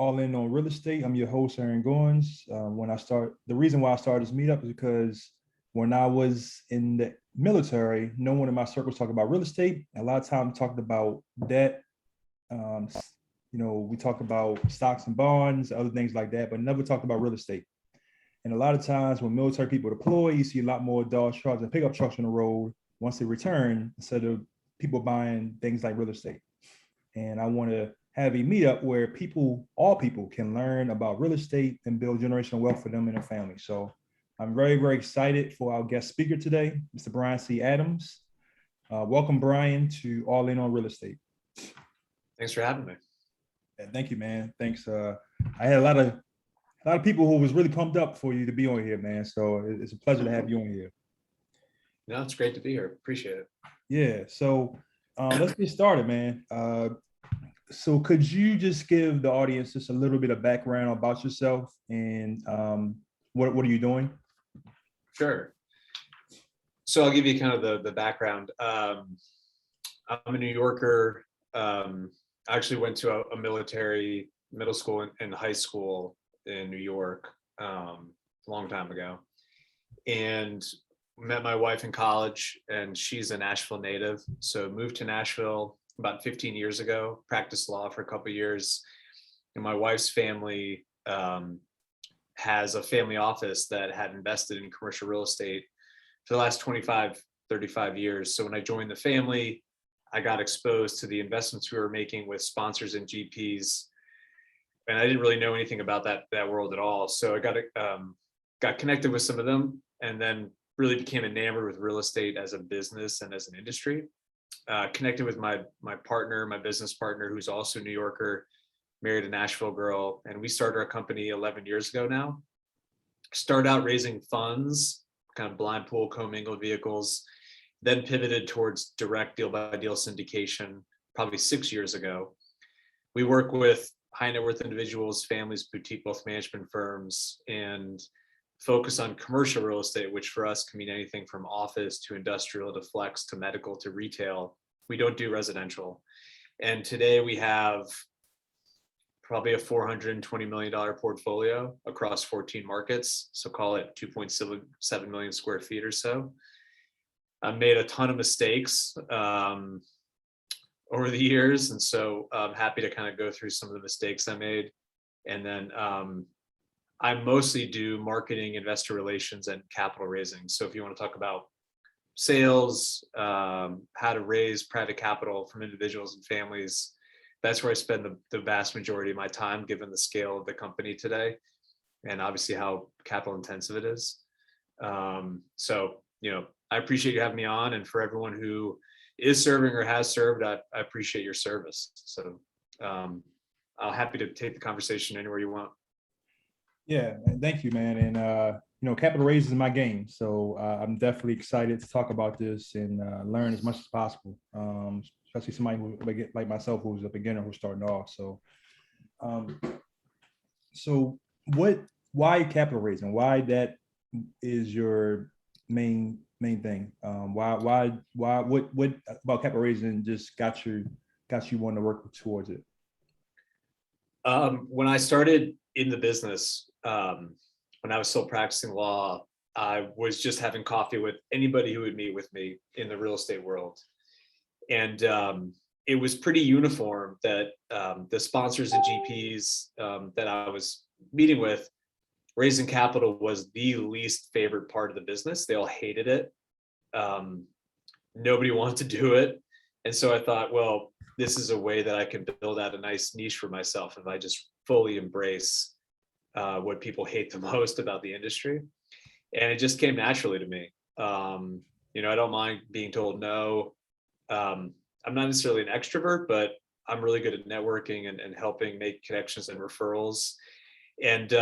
All In on Real Estate. I'm your host, Aaron Goins. The reason why I started this meetup is because when I was in the military, no one in my circles talked about real estate. A lot of times talked about debt. We talked about stocks and bonds, other things like that, but never talked about real estate. And a lot of times when military people deploy, you see a lot more Dodge trucks and pickup trucks on the road once they return, instead of people buying things like real estate. And I want to have a meetup where all people can learn about real estate and build generational wealth for them and their family. So I'm very, very excited for our guest speaker today, Mr. Brian C. Adams. Welcome, Brian, to All In on Real Estate. Thanks for having me. Yeah, thank you, man. Thanks. I had a lot of people who was really pumped up for you to be on here, man. So it's a pleasure to have you on here. No, it's great to be here. Appreciate it. Yeah. So let's get started, man. So could you just give the audience just a little bit of background about yourself and what are you doing? Sure. So I'll give you kind of the background. I'm a New Yorker. I actually went to a military middle school and high school in New York a long time ago, and met my wife in college, and she's a Nashville native. So moved to Nashville about 15 years ago, practiced law for a couple of years. And my wife's family has a family office that had invested in commercial real estate for the last 25, 35 years. So when I joined the family, I got exposed to the investments we were making with sponsors and GPs. And I didn't really know anything about that world at all. So I got connected with some of them, and then really became enamored with real estate as a business and as an industry. Connected with my business partner, who's also a New Yorker, married a Nashville girl, and we started our company 11 years ago now. Started out raising funds, kind of blind pool commingled vehicles, then pivoted towards direct deal by deal syndication probably 6 years ago. We work with high net worth individuals, families, boutique wealth management firms, and focus on commercial real estate, which for us can mean anything from office to industrial to flex to medical to retail. We don't do residential. And today we have probably a $420 million portfolio across 14 markets. So call it 2.7 million square feet or so. I've made a ton of mistakes over the years. And so I'm happy to kind of go through some of the mistakes I made. And then I mostly do marketing, investor relations, and capital raising. So if you want to talk about sales, how to raise private capital from individuals and families, that's where I spend the vast majority of my time, given the scale of the company today, and obviously how capital intensive it is. So, I appreciate you having me on, and for everyone who is serving or has served, I appreciate your service. So I'm happy to take the conversation anywhere you want. Yeah, thank you, man. And capital raise is my game, so I'm definitely excited to talk about this and learn as much as possible. Especially somebody who like myself, who's a beginner who's starting off. So, why capital raising? Why that is your main thing? What about capital raising just got you wanting to work towards it? When I started in the business, when I was still practicing law, I was just having coffee with anybody who would meet with me in the real estate world. And it was pretty uniform that the sponsors and GPs that I was meeting with, raising capital was the least favorite part of the business. They all hated it. Nobody wanted to do it. And so I thought, well, this is a way that I can build out a nice niche for myself if I just fully embrace what people hate the most about the industry. And it just came naturally to me. I don't mind being told no. I'm not necessarily an extrovert, but I'm really good at networking and helping make connections and referrals. And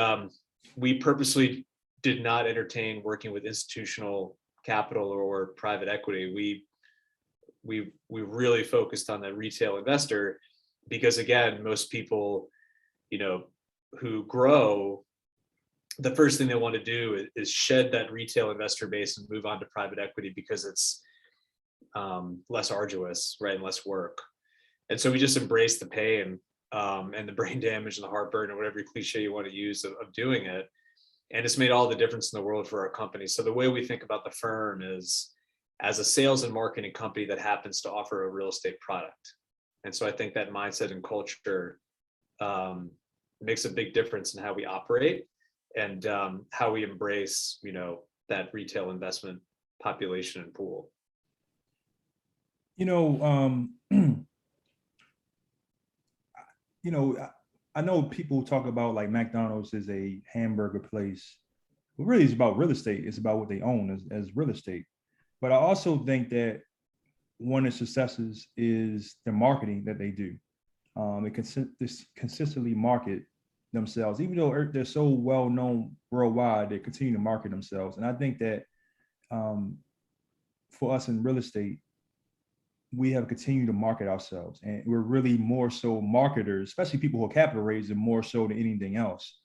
we purposely did not entertain working with institutional capital or private equity. We really focused on the retail investor because, again, most people, who grow, the first thing they want to do is shed that retail investor base and move on to private equity because it's less arduous, right, and less work. And so we just embraced the pain. and the brain damage and the heartburn or whatever cliche you want to use of doing it. And it's made all the difference in the world for our company. So the way we think about the firm is as a sales and marketing company that happens to offer a real estate product. And so I think that mindset and culture makes a big difference in how we operate and how we embrace, that retail investment population and pool. I know people talk about like McDonald's is a hamburger place, but really it's about real estate. It's about what they own as real estate. But I also think that one of the successes is the marketing that they do. They consistently market themselves, even though they're so well known worldwide, they continue to market themselves. And I think that for us in real estate, we have continued to market ourselves, and we're really more so marketers, especially people who are capital raising more so than anything else.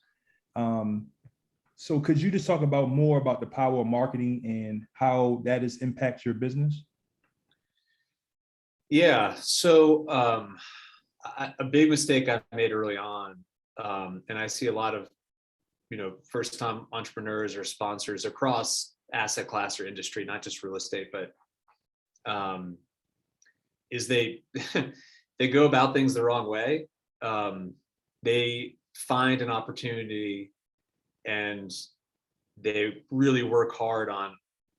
So could you just talk about more about the power of marketing and how that has impacted your business? Yeah. So a big mistake I made early on, and I see a lot of, first-time entrepreneurs or sponsors across asset class or industry, not just real estate, but is they they go about things the wrong way. They find an opportunity and they really work hard on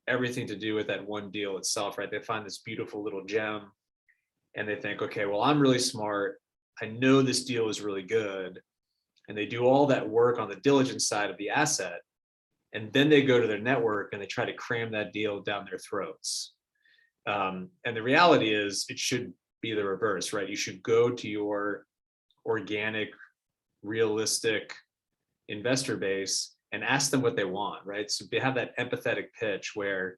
everything to do with that one deal itself, right? They find this beautiful little gem and they think, okay, well, I'm really smart. I know this deal is really good. And they do all that work on the diligence side of the asset. And then they go to their network and they try to cram that deal down their throats. And the reality is it should be the reverse, right? You should go to your organic, realistic investor base and ask them what they want, right? So they have that empathetic pitch where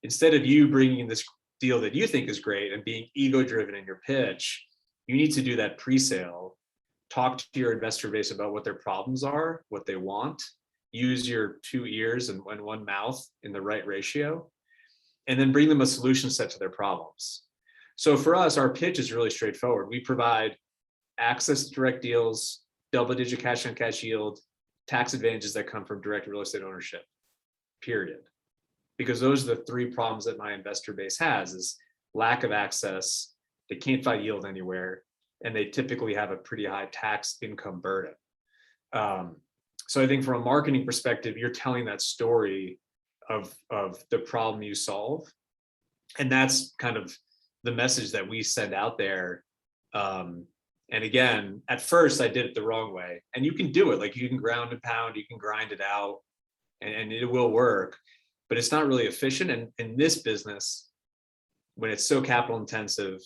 instead of you bringing this deal that you think is great and being ego-driven in your pitch, you need to do that pre-sale, talk to your investor base about what their problems are, what they want, use your 2 ears and one mouth in the right ratio, and then bring them a solution set to their problems. So for us, our pitch is really straightforward. We provide access to direct deals, double-digit cash on cash yield, tax advantages that come from direct real estate ownership, period. Because those are the 3 problems that my investor base has: is lack of access, they can't find yield anywhere, and they typically have a pretty high tax income burden. So I think from a marketing perspective, you're telling that story of the problem you solve. And that's kind of the message that we send out there. And again, at first I did it the wrong way, and you can do it. Like you can ground and pound, you can grind it out and it will work, but it's not really efficient. And in this business, when it's so capital intensive,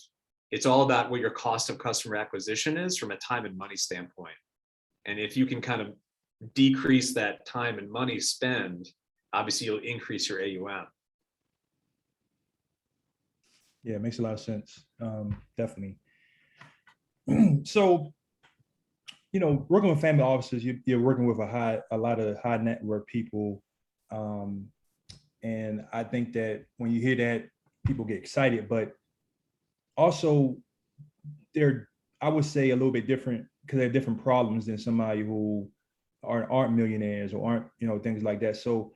it's all about what your cost of customer acquisition is from a time and money standpoint. And if you can kind of decrease that time and money spend, obviously you'll increase your AUM. Yeah, it makes a lot of sense. Definitely. So, working with family offices, you're working with a lot of high net worth people. And I think that when you hear that, people get excited, but also they're, I would say, a little bit different because they have different problems than somebody who aren't millionaires or aren't, things like that. So,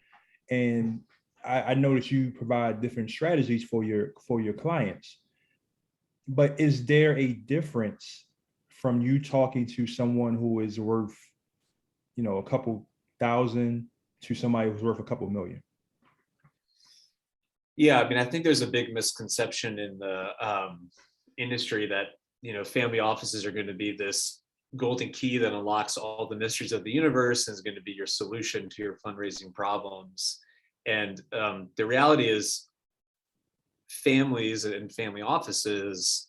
and I know that you provide different strategies for your clients, but is there a difference from you talking to someone who is worth, a couple thousand to somebody who's worth a couple million? Yeah, I mean, I think there's a big misconception in the industry that, family offices are going to be this golden key that unlocks all the mysteries of the universe and is going to be your solution to your fundraising problems. And the reality is families and family offices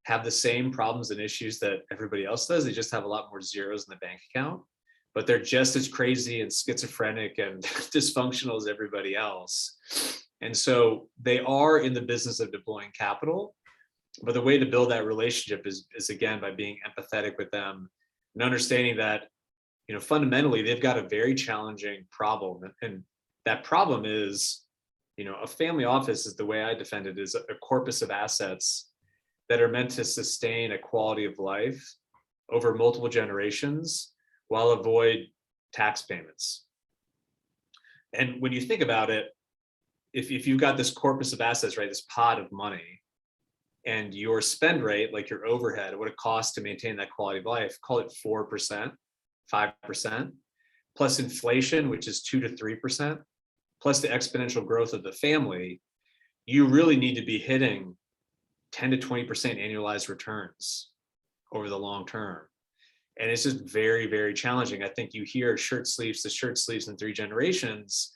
have the same problems and issues that everybody else does. They just have a lot more zeros in the bank account, but they're just as crazy and schizophrenic and dysfunctional as everybody else. And so they are in the business of deploying capital, but the way to build that relationship is again, by being empathetic with them and understanding that, fundamentally they've got a very challenging problem. And that problem is, a family office, is the way I defend it, is a corpus of assets that are meant to sustain a quality of life over multiple generations while avoid tax payments. And when you think about it, if you've got this corpus of assets, right, this pot of money, and your spend rate, like your overhead, what it costs to maintain that quality of life, call it 4%, 5%, plus inflation, which is 2 to 3%, plus the exponential growth of the family, you really need to be hitting 10 to 20% annualized returns over the long term. And it's just very, very challenging. I think you hear shirt sleeves to shirt sleeves in 3 generations,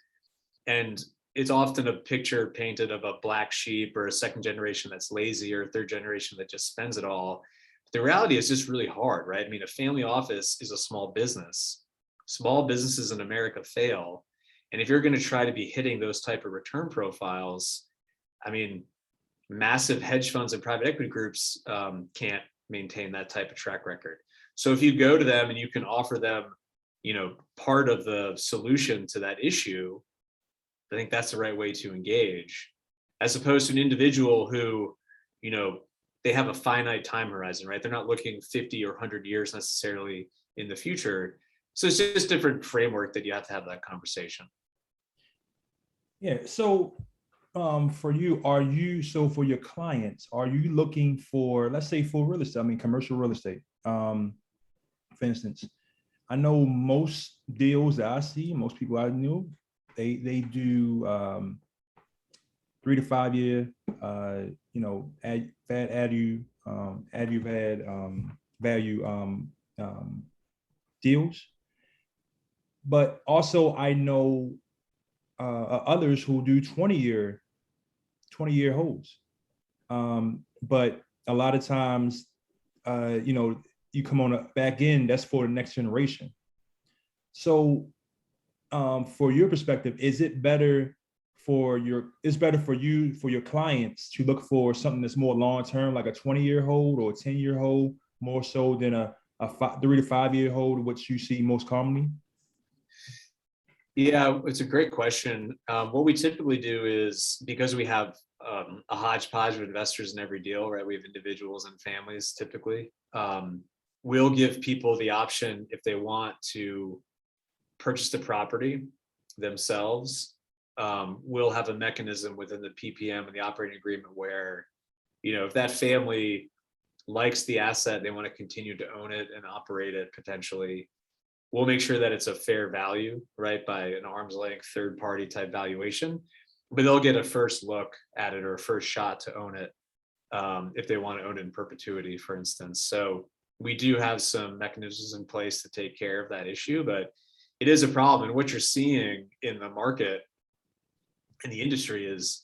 and it's often a picture painted of a black sheep or a second generation that's lazy or a third generation that just spends it all. But the reality is just really hard, right? I mean, a family office is a small business. Small businesses in America fail. And if you're going to try to be hitting those type of return profiles, I mean, massive hedge funds and private equity groups can't maintain that type of track record. So if you go to them and you can offer them, part of the solution to that issue, I think that's the right way to engage, as opposed to an individual who, they have a finite time horizon, right? They're not looking 50 or 100 years necessarily in the future. So it's just different framework that you have to have that conversation. Yeah. So for you, for your clients, are you looking for, let's say for real estate, I mean, commercial real estate, for instance, I know most deals that I see, most people I knew, they do 3 to 5 year, value deals. But also I know others who do 20-year holds. But a lot of times, you come on a back end, that's for the next generation. So for your perspective, is it better for your clients to look for something that's more long-term, like a 20-year hold or a 10-year hold, more so than a 3 to 5 year hold, which you see most commonly? Yeah, it's a great question. What we typically do is, because we have a hodgepodge of investors in every deal, right? We have individuals and families typically. We'll give people the option, if they want to purchase the property themselves. We'll have a mechanism within the PPM and the operating agreement where, if that family likes the asset, they want to continue to own it and operate it potentially, we'll make sure that it's a fair value, right, by an arm's length third party type valuation, but they'll get a first look at it or a first shot to own it if they want to own it in perpetuity, for instance. So we do have some mechanisms in place to take care of that issue, but it is a problem. And what you're seeing in the market, in the industry, is,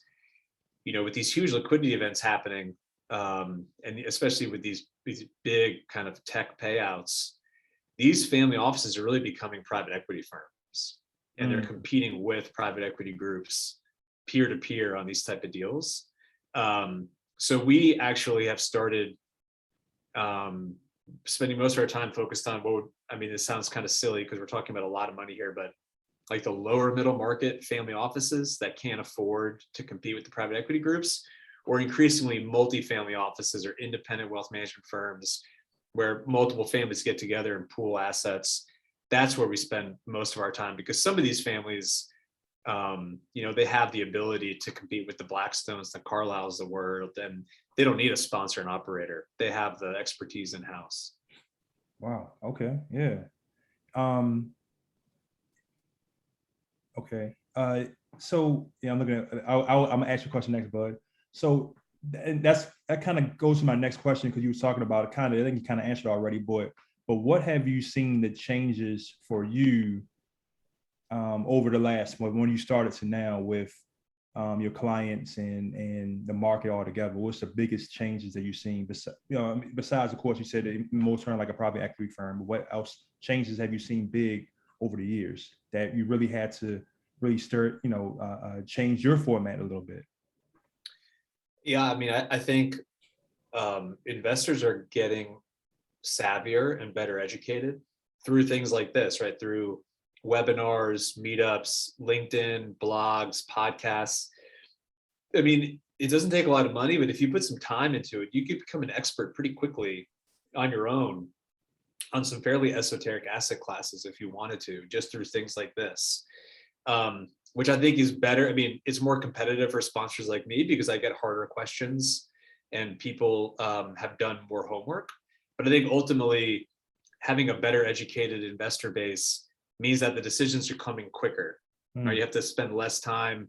with these huge liquidity events happening, and especially with these big kind of tech payouts, these family offices are really becoming private equity firms, and they're competing with private equity groups peer to peer on these type of deals. So we actually have started spending most of our time focused on this sounds kind of silly because we're talking about a lot of money here, but like the lower middle market family offices that can't afford to compete with the private equity groups, or increasingly multifamily offices or independent wealth management firms where multiple families get together and pool assets. That's where we spend most of our time, because some of these families, they have the ability to compete with the Blackstones, the Carlyles of the world, and they don't need a sponsor and operator. They have the expertise in-house. Wow. Okay. Yeah. Okay. So yeah, I'm gonna ask you a question next, Bud. So that kind of goes to my next question, because you were talking about it. I think you kind of answered already, but what have you seen the changes for you over the last, when you started to now, with your clients and the market altogether? What's the biggest changes that you've seen? Besides, of course, you said it more turn like a private equity firm, but what else changes have you seen big over the years that you really had to really change your format a little bit? Yeah, I think investors are getting savvier and better educated through things like this, right? Through webinars, meetups, LinkedIn, blogs, podcasts. It doesn't take a lot of money, but if you put some time into it, you could become an expert pretty quickly on your own on some fairly esoteric asset classes if you wanted to, just through things like this, which I think is better. I mean, it's more competitive for sponsors like me because I get harder questions and people have done more homework. But I think ultimately having a better educated investor base means that the decisions are coming quicker. Right? You have to spend less time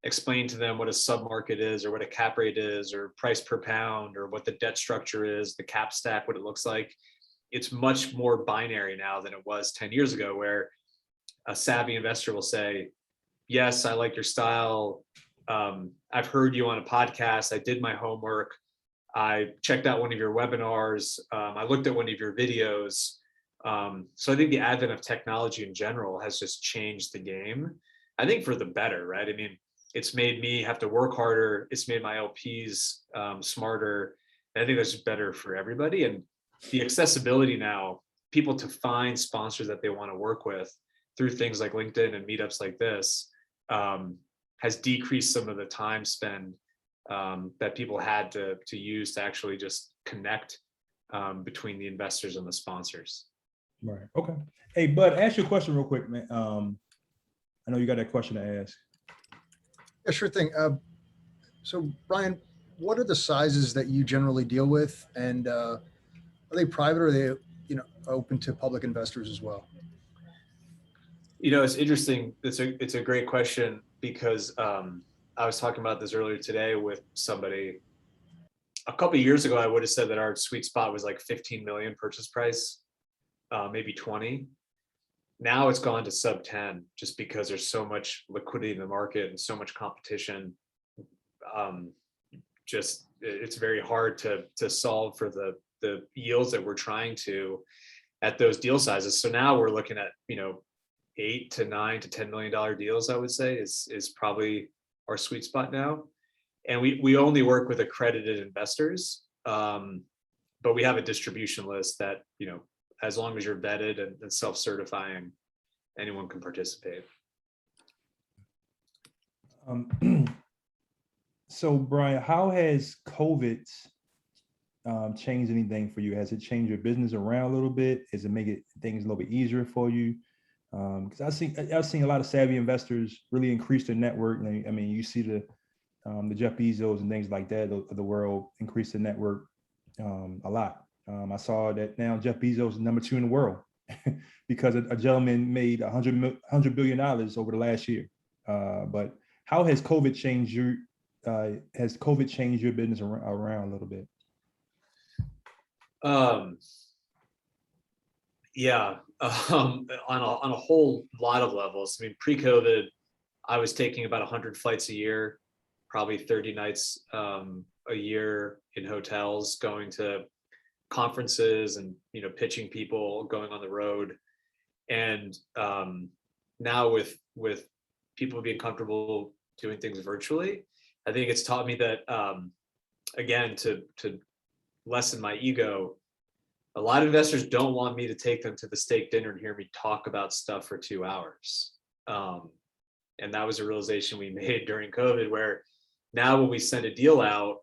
explaining to them what a submarket is or what a cap rate is or price per pound or what the debt structure is, the cap stack, what it looks like. It's much more binary now than it was 10 years ago, where a savvy investor will say, yes, I like your style. I've heard you on a podcast. I did my homework. I checked out one of your webinars. I looked at one of your videos. So I think the advent of technology in general has just changed the game. I think for the better, right? I mean, it's made me have to work harder. It's made my LPs smarter. And I think that's just better for everybody. And the accessibility now, people to find sponsors that they want to work with through things like LinkedIn and meetups like this, has decreased some of the time spent that people had to use to actually just connect between the investors and the sponsors. Right. Okay. Hey, Bud, ask your question real quick, man. I know you got that question to ask. Yeah, sure thing. So, Brian, what are the sizes that you generally deal with, and are they private or are they, open to public investors as well? It's interesting. It's a great question because I was talking about this earlier today with somebody. A couple of years ago, I would have said that our sweet spot was like 15 million purchase price, maybe 20. Now it's gone to sub 10 just because there's so much liquidity in the market and so much competition. It's very hard to solve for the yields that we're trying to at those deal sizes. So now we're looking at, $8 to $9 to $10 million deals, I would say is probably our sweet spot now. And we only work with accredited investors, but we have a distribution list that, as long as you're vetted and self-certifying, anyone can participate. So Brian, how has COVID changed anything for you? Has it changed your business around a little bit? Has it make things a little bit easier for you? Because I've seen a lot of savvy investors really increase their network. I mean, you see the Jeff Bezos and things like that of the world increase the network a lot. I saw that now Jeff Bezos is number 2 in the world because a gentleman made $100 billion over the last year. But how has COVID changed your business around a little bit? Yeah, on a whole lot of levels. I mean, pre-COVID, I was taking about 100 flights a year, probably 30 nights a year in hotels, going to conferences and pitching people, going on the road. And now with people being comfortable doing things virtually, I think it's taught me that again, to lessen my ego. A lot of investors don't want me to take them to the steak dinner and hear me talk about stuff for 2 hours. And that was a realization we made during COVID, where now when we send a deal out,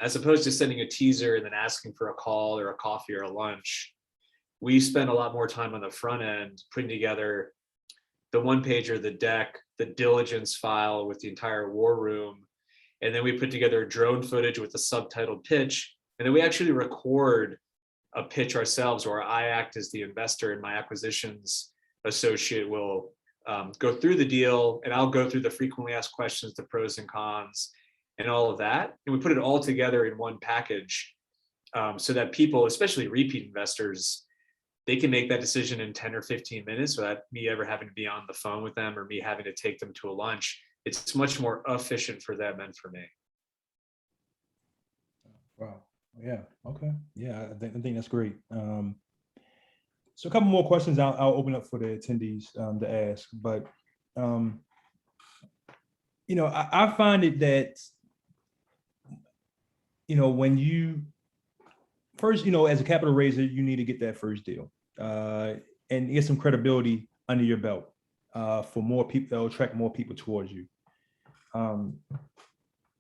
as opposed to sending a teaser and then asking for a call or a coffee or a lunch, we spend a lot more time on the front end putting together the one pager, the deck, the diligence file with the entire war room. And then we put together drone footage with a subtitled pitch. And then we actually record a pitch ourselves, where I act as the investor and my acquisitions associate will go through the deal, and I'll go through the frequently asked questions, the pros and cons, and all of that. And we put it all together in one package so that people, especially repeat investors, they can make that decision in 10 or 15 minutes without me ever having to be on the phone with them or me having to take them to a lunch. It's much more efficient for them and for me. Wow. Yeah. Okay. Yeah, I think that's great. So a couple more questions I'll open up for the attendees to ask. But I find it that when you first, as a capital raiser, you need to get that first deal and get some credibility under your belt for more people. That'll attract more people towards you.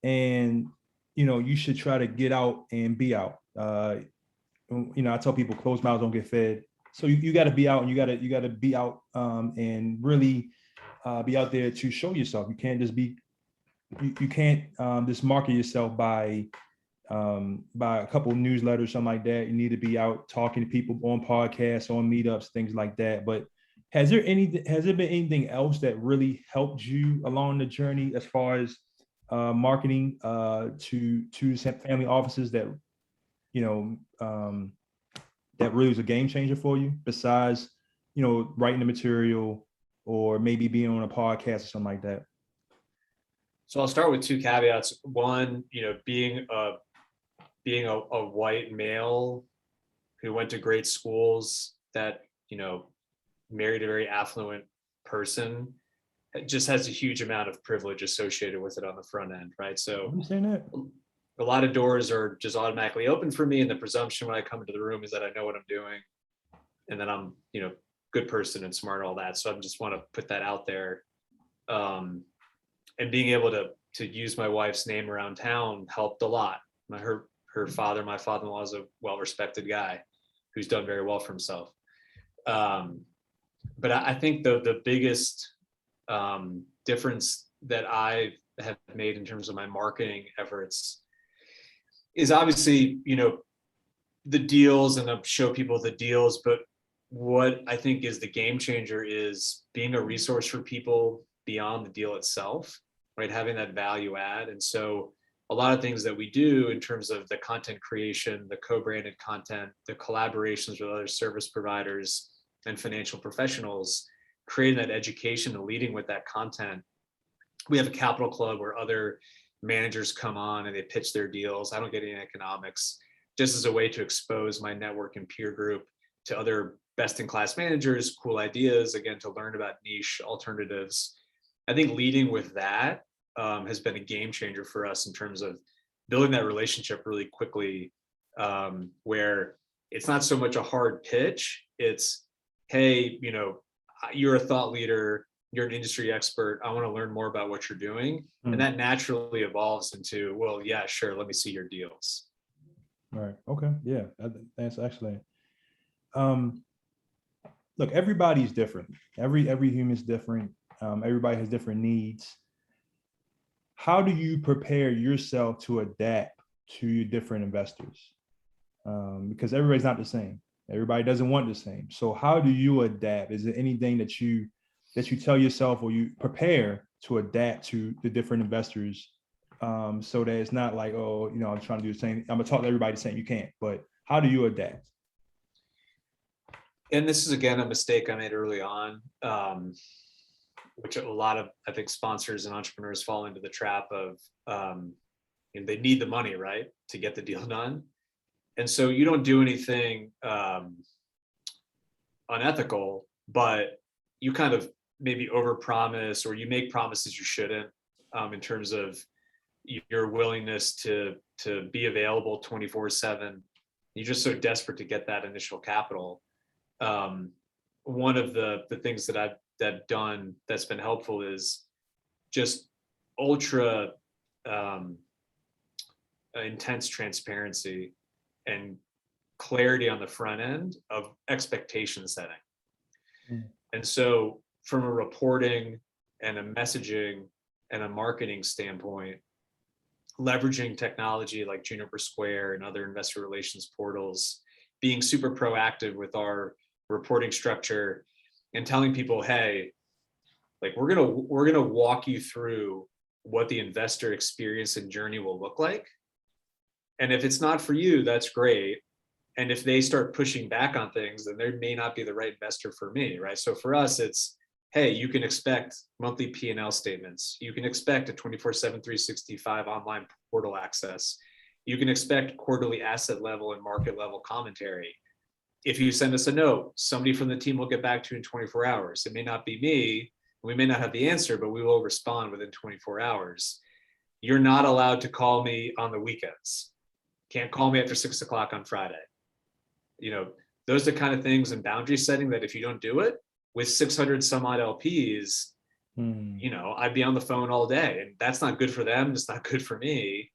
And you should try to get out and be out. I tell people closed mouths don't get fed. So you got to be out, and you got to be out and really be out there to show yourself. You can't just be, you can't just market yourself by a couple of newsletters, something like that. You need to be out talking to people on podcasts, on meetups, things like that. But has there been anything else that really helped you along the journey as far as marketing to family offices that, that really was a game changer for you, besides, writing the material or maybe being on a podcast or something like that? So I'll start with two caveats. One, being a white male who went to great schools that, married a very affluent person, it just has a huge amount of privilege associated with it on the front end, right? So I'm saying that. A lot of doors are just automatically open for me. And the presumption when I come into the room is that I know what I'm doing. And then I'm, good person and smart, all that. So I just want to put that out there. And being able to use my wife's name around town helped a lot. Her father, my father-in-law, is a well-respected guy who's done very well for himself. But I think the biggest difference that I have made in terms of my marketing efforts is obviously, the deals, and I'll show people the deals, but what I think is the game changer is being a resource for people beyond the deal itself, right? Having that value add. And so a lot of things that we do in terms of the content creation, the co-branded content, the collaborations with other service providers and financial professionals, creating that education and leading with that content. We have a capital club where other managers come on and they pitch their deals. I don't get any economics, just as a way to expose my network and peer group to other best-in-class managers, cool ideas, again, to learn about niche alternatives. I think leading with that has been a game changer for us in terms of building that relationship really quickly, where it's not so much a hard pitch. It's, hey, you're a thought leader, you're an industry expert, I want to learn more about what you're doing. And that naturally evolves into, well, yeah, sure, let me see your deals. Right. Okay. Yeah, that's actually. Look, everybody's different. Every human's different. Everybody has different needs. How do you prepare yourself to adapt to your different investors? Because everybody's not the same. Everybody doesn't want the same. So how do you adapt? Is there anything that you tell yourself or you prepare to adapt to the different investors, so that it's not like, oh, I'm trying to do the same. I'm gonna talk to everybody the same. You can't. But how do you adapt? And this is, again, a mistake I made early on, which a lot of, I think, sponsors and entrepreneurs fall into the trap of, they need the money, right, to get the deal done. And so you don't do anything unethical, but you kind of maybe overpromise, or you make promises you shouldn't, in terms of your willingness to be available 24/7. You're just so desperate to get that initial capital. One of the things that I've done that's been helpful is just ultra intense transparency and clarity on the front end of expectation setting. And so from a reporting and a messaging and a marketing standpoint, leveraging technology like Juniper Square and other investor relations portals, being super proactive with our reporting structure and telling people, hey, like we're gonna walk you through what the investor experience and journey will look like. And if it's not for you, that's great. And if they start pushing back on things, then they may not be the right investor for me, right? So for us, it's, hey, you can expect monthly P&L statements. You can expect a 24/7, 365 online portal access. You can expect quarterly asset level and market level commentary. If you send us a note, somebody from the team will get back to you in 24 hours. It may not be me, we may not have the answer, but we will respond within 24 hours. You're not allowed to call me on the weekends. Can't call me after 6 o'clock on Friday. Those are the kind of things and boundary setting that if you don't do it with 600 some odd LPs, I'd be on the phone all day, and that's not good for them. It's not good for me.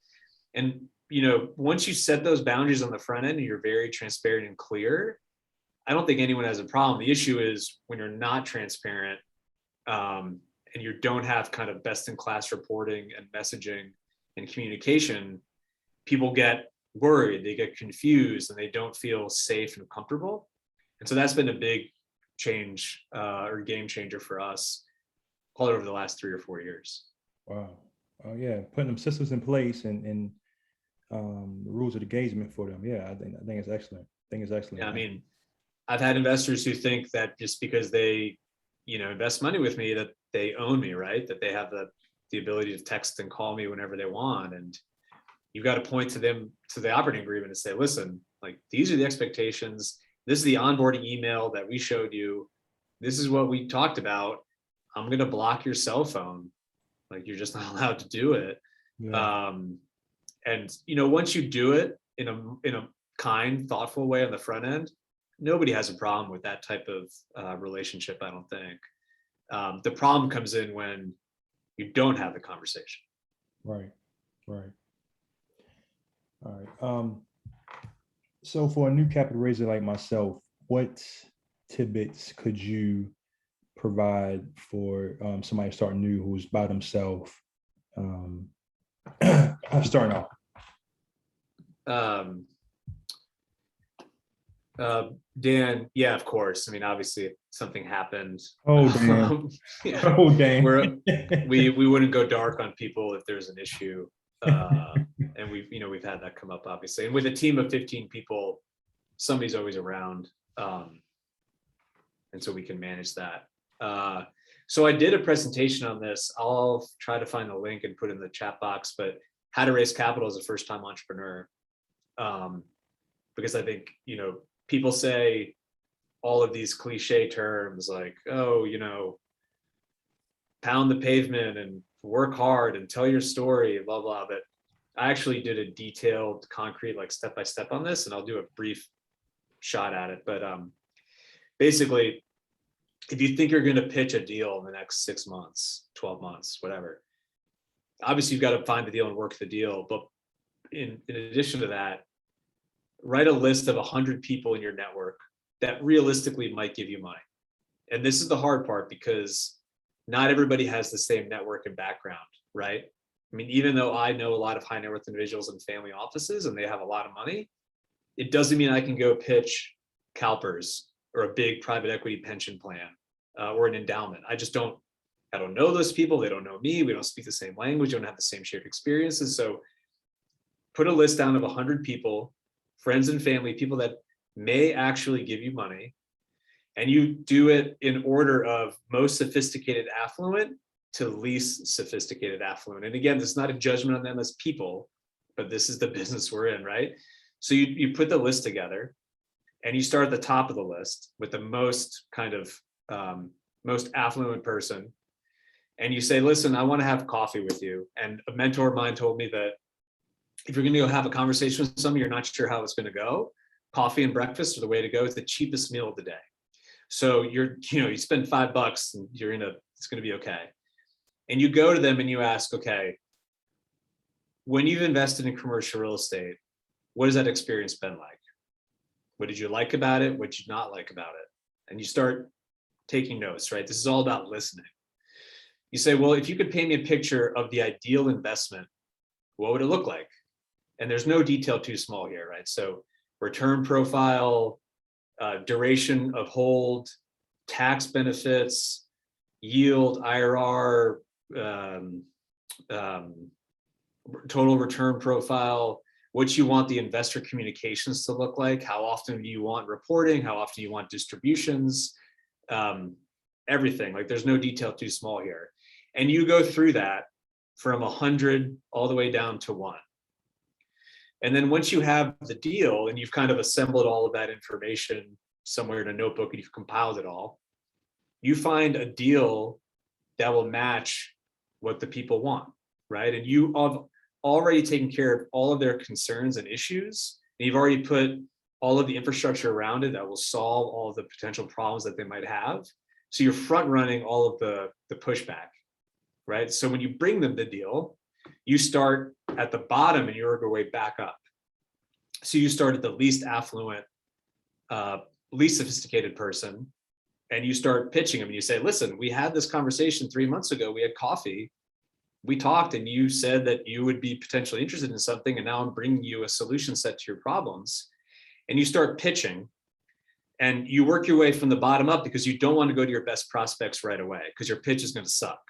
And once you set those boundaries on the front end and you're very transparent and clear, I don't think anyone has a problem. The issue is when you're not transparent, and you don't have kind of best in class reporting and messaging and communication, people get worried, they get confused, and they don't feel safe and comfortable. And so that's been a big change or game changer for us, probably over the last 3 or 4 years. Wow. Oh yeah, putting them systems in place and the rules of engagement for them. Yeah, I think it's excellent. Yeah, I mean, I've had investors who think that just because they, invest money with me, that they own me, right? That they have the ability to text and call me whenever they want. And you've got to point to them, to the operating agreement, and say, listen, like, these are the expectations. This is the onboarding email that we showed you. This is what we talked about. I'm going to block your cell phone. Like, you're just not allowed to do it. Yeah. And once you do it in a kind, thoughtful way on the front end, nobody has a problem with that type of relationship, I don't think. The problem comes in when you don't have the conversation. Right. All right. So for a new capital raiser like myself, what tidbits could you provide for somebody starting new who's by themselves, starting off? Dan, yeah, of course. I mean, obviously, if something happened. Oh damn! Yeah, Oh damn! we wouldn't go dark on people if there's an issue, and we've had that come up, obviously. And with a team of 15 people, somebody's always around, and so we can manage that. So I did a presentation on this. I'll try to find the link and put it in the chat box. But how to raise capital as a first-time entrepreneur, because I think people say all of these cliche terms like, oh, pound the pavement and work hard and tell your story, blah, blah. But I actually did a detailed, concrete, like step-by-step on this, and I'll do a brief shot at it. But basically, if you think you're going to pitch a deal in the next 6 months, 12 months, whatever, obviously you've got to find the deal and work the deal. But in addition to that, write a list of 100 people in your network that realistically might give you money. And this is the hard part, because not everybody has the same network and background, right? I mean, even though I know a lot of high net worth individuals and family offices and they have a lot of money, it doesn't mean I can go pitch CalPERS or a big private equity pension plan or an endowment. I don't know those people. They don't know me. We don't speak the same language. We don't have the same shared experiences. So put a list down of 100 people, friends and family, people that may actually give you money, and you do it in order of most sophisticated affluent to least sophisticated affluent. And again, this is not a judgment on them as people, but this is the business we're in, right? So you put the list together, and you start at the top of the list with the most kind of most affluent person, and you say, listen, I want to have coffee with you. And a mentor of mine told me that if you're going to go have a conversation with somebody, you're not sure how it's going to go, coffee and breakfast are the way to go. It's the cheapest meal of the day. So you spend $5 and it's going to be okay. And you go to them and you ask, okay, when you've invested in commercial real estate, what has that experience been like? What did you like about it? What did you not like about it? And you start taking notes, right? This is all about listening. You say, well, if you could paint me a picture of the ideal investment, what would it look like? And there's no detail too small here, right? So return profile, duration of hold, tax benefits, yield, IRR, total return profile, what you want the investor communications to look like, how often do you want reporting, how often you want distributions, everything. Like, there's no detail too small here. And you go through that from 100 all the way down to 1. And then once you have the deal and you've kind of assembled all of that information somewhere in a notebook and you've compiled it all, you find a deal that will match what the people want, right? And you have already taken care of all of their concerns and issues. And you've already put all of the infrastructure around it that will solve all of the potential problems that they might have. So you're front running all of the pushback, right? So when you bring them the deal, You start at the bottom and you work your way back up. So you start at the least affluent, least sophisticated person, and you start pitching them and you say, listen, we had this conversation 3 months ago. We had coffee. We talked and you said that you would be potentially interested in something. And now I'm bringing you a solution set to your problems. And you start pitching and you work your way from the bottom up because you don't want to go to your best prospects right away because your pitch is going to suck.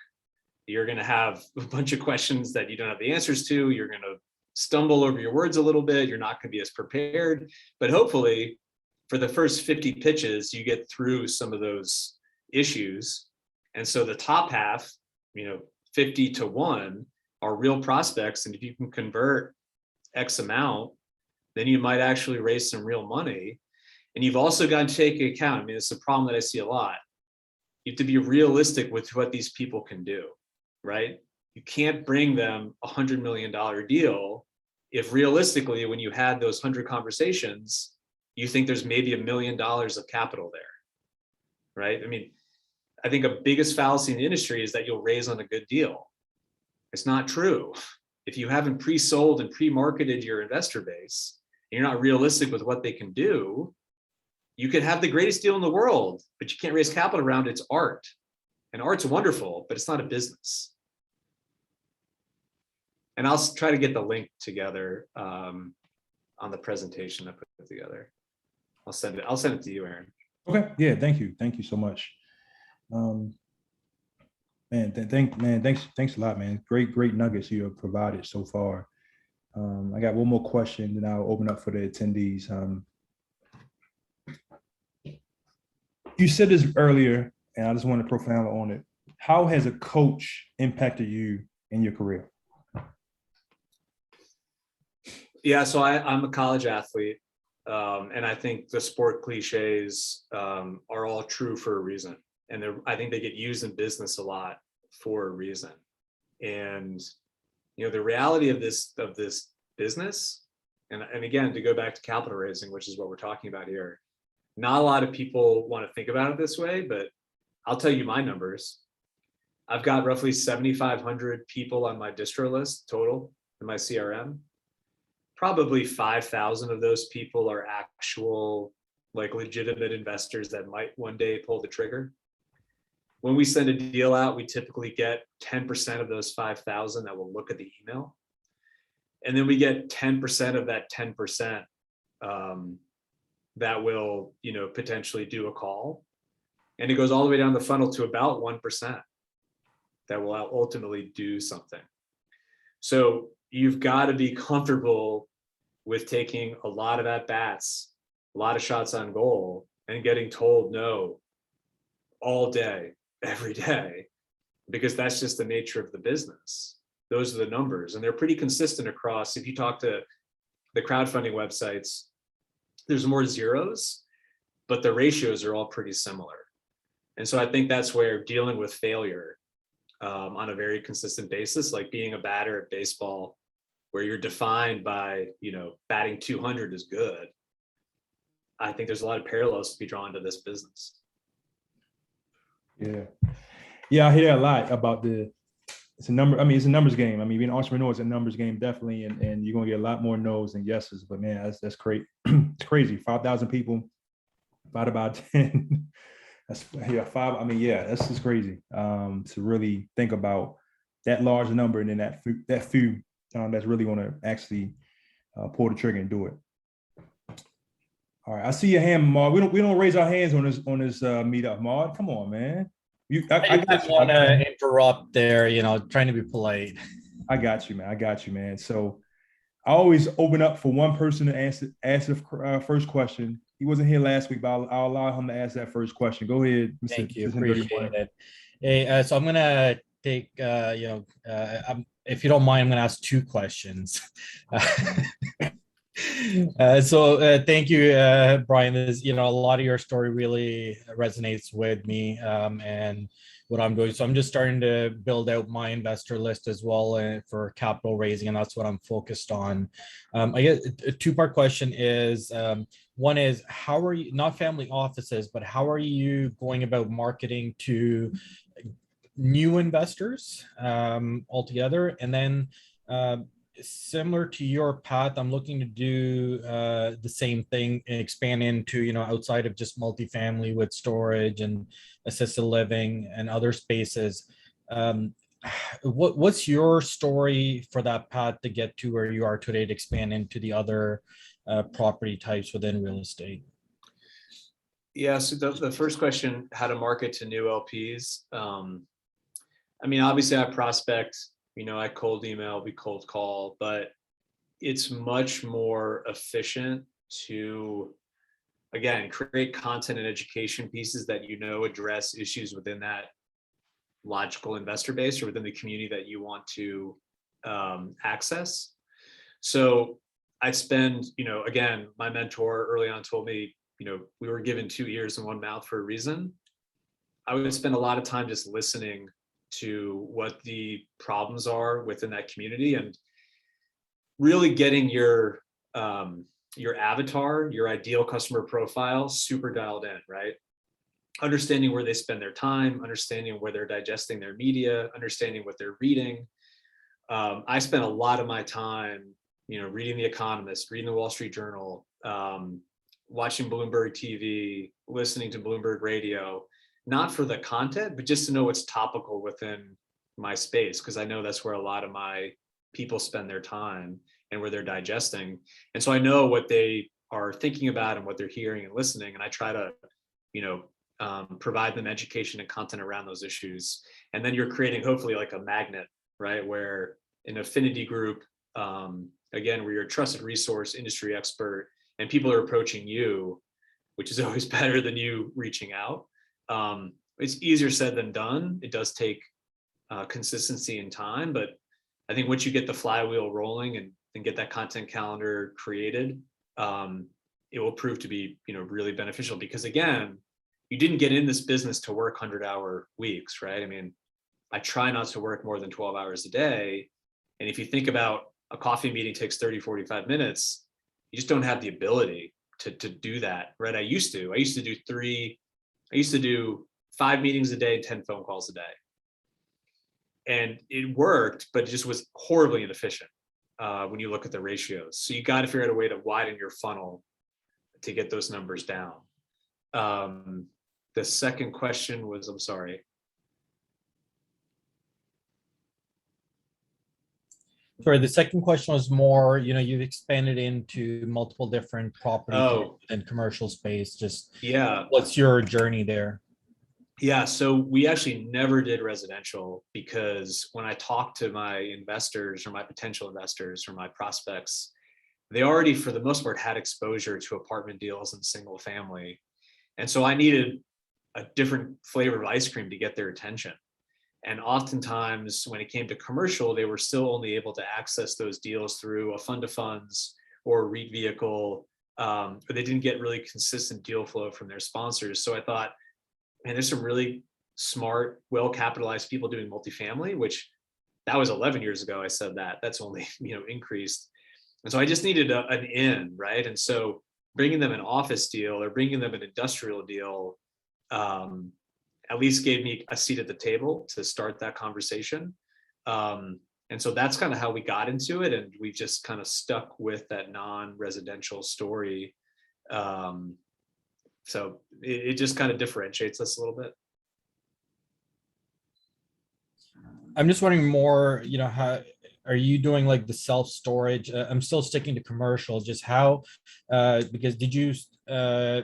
You're going to have a bunch of questions that you don't have the answers to. You're going to stumble over your words a little bit. You're not going to be as prepared, but hopefully for the first 50 pitches, you get through some of those issues. And so the top half, 50 to 1 are real prospects. And if you can convert X amount, then you might actually raise some real money. And you've also got to take into account, it's a problem that I see a lot. You have to be realistic with what these people can do, right? You can't bring them $100 million deal if realistically, when you had those 100 conversations, you think there's maybe $1 million of capital there, right? I think a biggest fallacy in the industry is that you'll raise on a good deal. It's not true. If you haven't pre-sold and pre-marketed your investor base, and you're not realistic with what they can do, you could have the greatest deal in the world, but you can't raise capital around it's art. And art's wonderful, but it's not a business. And I'll try to get the link together on the presentation I put together. I'll send it to you, Aaron. Okay. Yeah. Thank you. Thank you so much. Thanks a lot, man. Great nuggets you have provided so far. I got one more question, then I'll open up for the attendees. You said this earlier, and I just want to profound on it. How has a coach impacted you in your career? Yeah, so I'm a college athlete, and I think the sport cliches are all true for a reason. And I think they get used in business a lot for a reason. And the reality of this business, and again, to go back to capital raising, which is what we're talking about here, not a lot of people want to think about it this way, but I'll tell you my numbers. I've got roughly 7,500 people on my distro list total in my CRM. Probably 5,000 of those people are actual, legitimate investors that might one day pull the trigger. When we send a deal out, we typically get 10% of those 5,000 that will look at the email. And then we get 10% of that 10% that will, potentially do a call. And it goes all the way down the funnel to about 1% that will ultimately do something. So you've got to be comfortable with taking a lot of at-bats, a lot of shots on goal, and getting told no all day, every day, because that's just the nature of the business. Those are the numbers, and they're pretty consistent across. If you talk to the crowdfunding websites, there's more zeros, but the ratios are all pretty similar. And so I think that's where dealing with failure on a very consistent basis, like being a batter at baseball, where you're defined by, batting 200 is good. I think there's a lot of parallels to be drawn to this business. Yeah, I hear a lot about it's a numbers game. Being an entrepreneur is a numbers game, definitely. And you're going to get a lot more no's than yeses, but man, that's great. It's crazy. 5,000 people, divided by 10. That's 5. That's just crazy to really think about that large number. And then that few that's really going to actually pull the trigger and do it. All right. I see your hand, Maud. We don't raise our hands on this meetup, Maud. Come on, man. I didn't want to interrupt there, trying to be polite. I got you, man. So I always open up for one person to ask the first question. He wasn't here last week, but I'll allow him to ask that first question. Go ahead. Mr. Thank you. Appreciate it. Hey, so I'm going to take, if you don't mind, I'm going to ask 2 questions. Thank you, Brian. A lot of your story really resonates with me and what I'm doing. So I'm just starting to build out my investor list as well for capital raising, and that's what I'm focused on. I guess a 2-part question is, one is, how are you, not family offices, but how are you going about marketing to new investors altogether. And then similar to your path, I'm looking to do the same thing and expand into, outside of just multifamily with storage and assisted living and other spaces. What's your story for that path to get to where you are today to expand into the other property types within real estate? Yeah, so the first question, how to market to new LPs. Obviously I prospect, I cold email, we cold call, but it's much more efficient to, again, create content and education pieces that address issues within that logical investor base or within the community that you want to access. So I spend, again, my mentor early on told me, we were given 2 ears and 1 mouth for a reason. I would spend a lot of time just listening to what the problems are within that community and really getting your avatar, your ideal customer profile super dialed in, right? Understanding where they spend their time, understanding where they're digesting their media, understanding what they're reading. I spent a lot of my time, reading The Economist, reading the Wall Street Journal, watching Bloomberg TV, listening to Bloomberg radio, not for the content, but just to know what's topical within my space, because I know that's where a lot of my people spend their time and where they're digesting. And so I know what they are thinking about and what they're hearing and listening. And I try to, provide them education and content around those issues. And then you're creating hopefully like a magnet, right? Where an affinity group, again, where you're a trusted resource, industry expert, and people are approaching you, which is always better than you reaching out. It's easier said than done. It does take consistency and time, but I think once you get the flywheel rolling and get that content calendar created, it will prove to be, really beneficial, because again, you didn't get in this business to work 100-hour weeks, right? I try not to work more than 12 hours a day. And if you think about a coffee meeting takes 30, 45 minutes, you just don't have the ability to do that, right? I used to do 5 meetings a day, 10 phone calls a day. And it worked, but it just was horribly inefficient when you look at the ratios. So you got to figure out a way to widen your funnel to get those numbers down. The second question was, I'm sorry. Sorry, the second question was more, you've expanded into multiple different property and commercial space. Just what's your journey there? Yeah, so we actually never did residential, because when I talked to my investors or my potential investors or my prospects, they already, for the most part, had exposure to apartment deals and single family. And so I needed a different flavor of ice cream to get their attention. And oftentimes when it came to commercial, they were still only able to access those deals through a fund of funds or a REIT vehicle, or they didn't get really consistent deal flow from their sponsors. So I thought, man, there's some really smart, well-capitalized people doing multifamily, which that was 11 years ago. I said that. That's only, increased. And so I just needed an in, right? And so bringing them an office deal or bringing them an industrial deal at least gave me a seat at the table to start that conversation. And so that's kind of how we got into it. And we just kind of stuck with that non-residential story. So it just kind of differentiates us a little bit. I'm just wondering more, how are you doing like the self-storage? I'm still sticking to commercial, just how, because did you,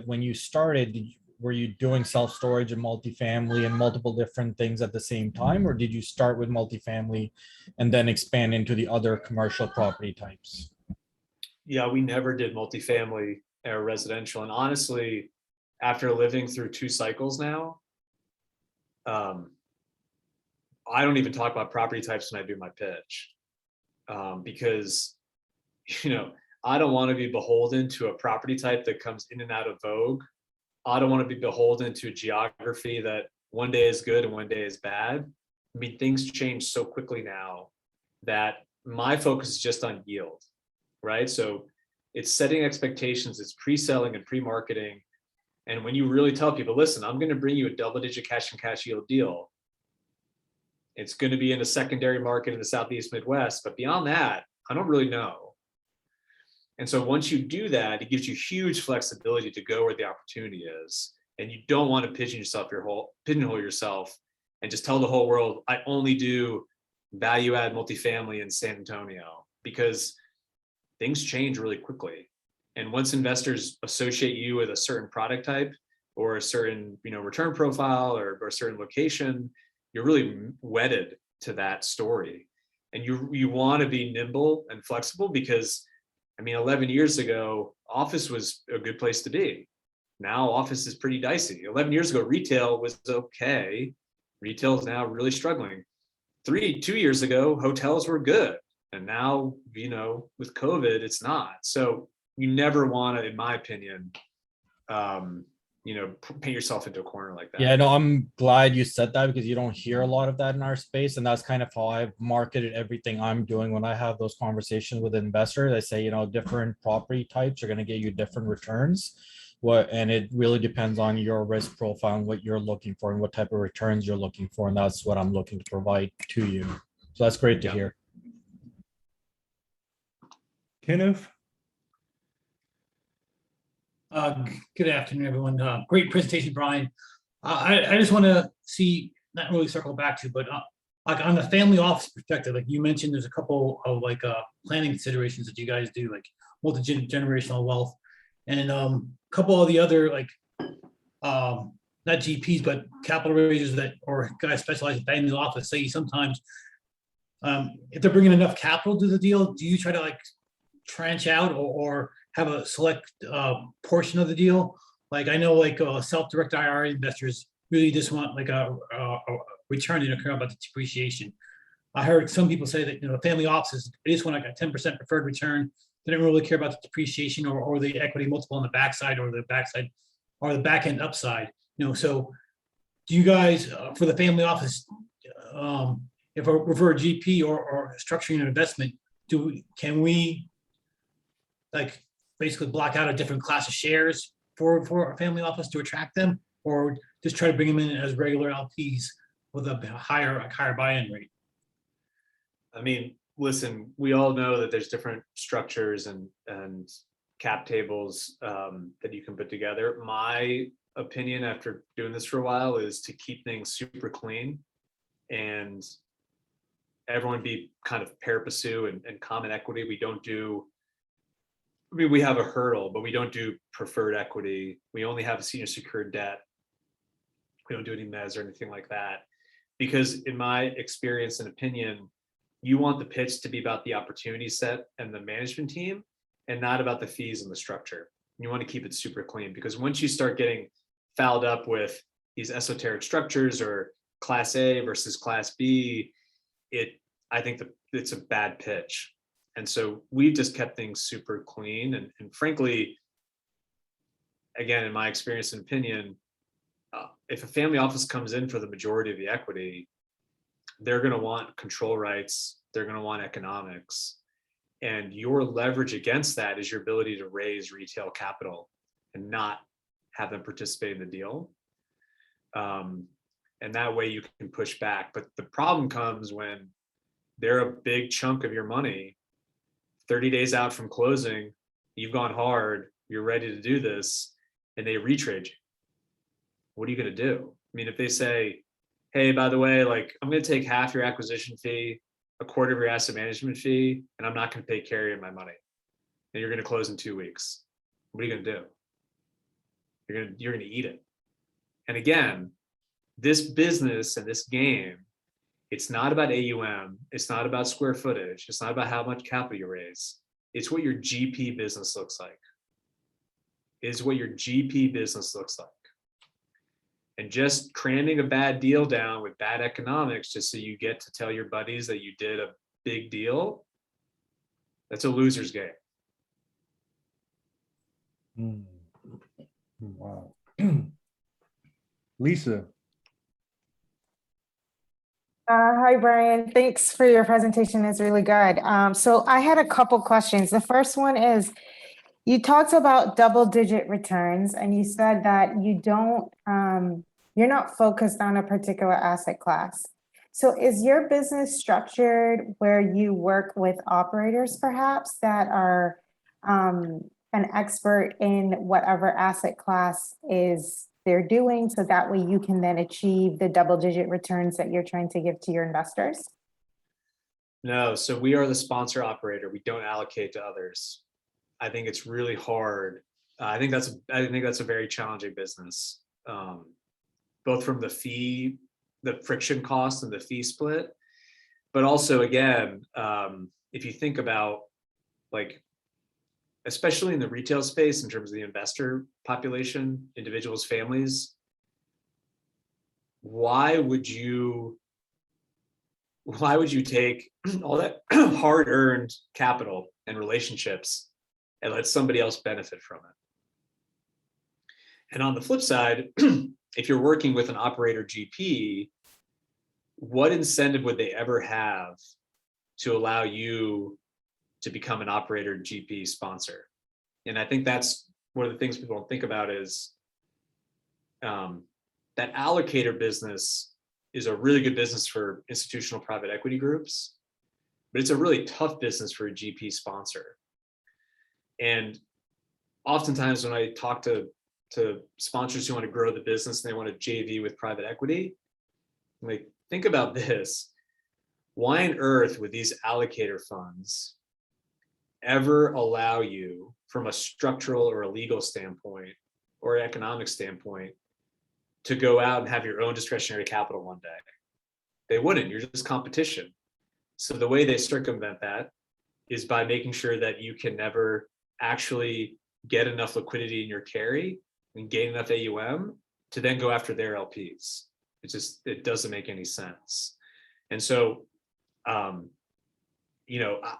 when you started, were you doing self-storage and multifamily and multiple different things at the same time? Or did you start with multifamily and then expand into the other commercial property types? Yeah, we never did multifamily or residential. And honestly, after living through 2 cycles now, I don't even talk about property types when I do my pitch, because, I don't want to be beholden to a property type that comes in and out of vogue. I don't want to be beholden to geography that one day is good and one day is bad. Things change so quickly now that my focus is just on yield, right? So it's setting expectations, it's pre-selling and pre-marketing. And when you really tell people, listen, I'm going to bring you a double-digit cash and cash yield deal, It's going to be in a secondary market in the Southeast Midwest, but beyond that, I don't really know. And so once you do that, it gives you huge flexibility to go where the opportunity is. And you don't want to pigeonhole yourself and just tell the whole world, I only do value add multifamily in San Antonio, because things change really quickly. And once investors associate you with a certain product type or a certain, return profile or a certain location, you're really wedded to that story. And you want to be nimble and flexible, because 11 years ago, office was a good place to be. Now office is pretty dicey. 11 years ago, retail was okay. Retail is now really struggling. 2 years ago, hotels were good. And now, with COVID, it's not. So you never want to, in my opinion, paint yourself into a corner like that. Yeah, no, I'm glad you said that, because you don't hear a lot of that in our space. And that's kind of how I've marketed everything I'm doing when I have those conversations with investors. I say, different property types are going to get you different returns. And it really depends on your risk profile and what you're looking for and what type of returns you're looking for. And that's what I'm looking to provide to you. So that's great to hear. Kenneth? Good afternoon, everyone. Great presentation, Brian. I just want to not really circle back to, but like on the family office perspective, like you mentioned, there's a couple of planning considerations that you guys do, like multi-generational wealth, and a couple of the other not GPs, but capital raisers or guys specialized in family office say sometimes if they're bringing enough capital to the deal, do you try to tranche out or have a select portion of the deal? Like I know self-directed IRA investors really just want a return. They don't care about the depreciation. I heard some people say that family offices, they just want a 10% preferred return. They don't really care about the depreciation or the equity multiple on the backside or the backside or the back end upside. So do you guys for the family office, if we're a GP or structuring an investment, can we basically block out a different class of shares for a family office to attract them, or just try to bring them in as regular LPs with a higher buy-in rate? Listen, we all know that there's different structures and cap tables that you can put together. My opinion after doing this for a while is to keep things super clean and everyone be kind of pari passu and common equity. We don't do, we have a hurdle, but we don't do preferred equity. We only have a senior secured debt. We don't do any mezz or anything like that. Because in my experience and opinion, you want the pitch to be about the opportunity set and the management team and not about the fees and the structure. You want to keep it super clean, because once you start getting fouled up with these esoteric structures or class A versus class B, I think that it's a bad pitch. And so we've just kept things super clean. And frankly, again, in my experience and opinion, if a family office comes in for the majority of the equity, they're going to want control rights. They're going to want economics. And your leverage against that is your ability to raise retail capital and not have them participate in the deal. And that way you can push back. But the problem comes when they're a big chunk of your money, 30 days out from closing, you've gone hard, you're ready to do this, and they retrade you. What are you going to do? If they say, hey, by the way, I'm going to take half your acquisition fee, a quarter of your asset management fee, and I'm not going to pay carry in my money, and you're going to close in 2 weeks. What are you going to do? You're going to eat it. And again, this business and this game, it's not about AUM. It's not about square footage. It's not about how much capital you raise. It's what your GP business looks like. It's what your GP business looks like. And just cramming a bad deal down with bad economics just so you get to tell your buddies that you did a big deal, that's a loser's game. Wow. Lisa. Hi, Brian. Thanks for your presentation. It's really good. So I had a couple questions. The first one is, you talked about double-digit returns, and you said that you don't, you're not focused on a particular asset class. So is your business structured where you work with operators perhaps that are an expert in whatever asset class is they're doing, so that way you can then achieve the double-digit returns that you're trying to give to your investors? No, so we are the sponsor operator. We don't allocate to others. I think it's really hard. I think that's a very challenging business, both from the fee, the friction cost, and the fee split, but also again, if you think about like, especially in the retail space in terms of the investor population, individuals, families, why would you take all that hard-earned capital and relationships and let somebody else benefit from it? And on the flip side, if you're working with an operator GP, what incentive would they ever have to allow you to become an operator GP sponsor? And I think that's one of the things people don't think about is that allocator business is a really good business for institutional private equity groups, but it's a really tough business for a GP sponsor. And oftentimes when I talk to sponsors who want to grow the business and they want to JV with private equity, I'm like, think about this. Why on earth would these allocator funds ever allow you, from a structural or a legal standpoint or an economic standpoint, to go out and have your own discretionary capital one day? They wouldn't. You're just competition. So the way they circumvent that is by making sure that you can never actually get enough liquidity in your carry and gain enough AUM to then go after their LPs. It doesn't make any sense. And so,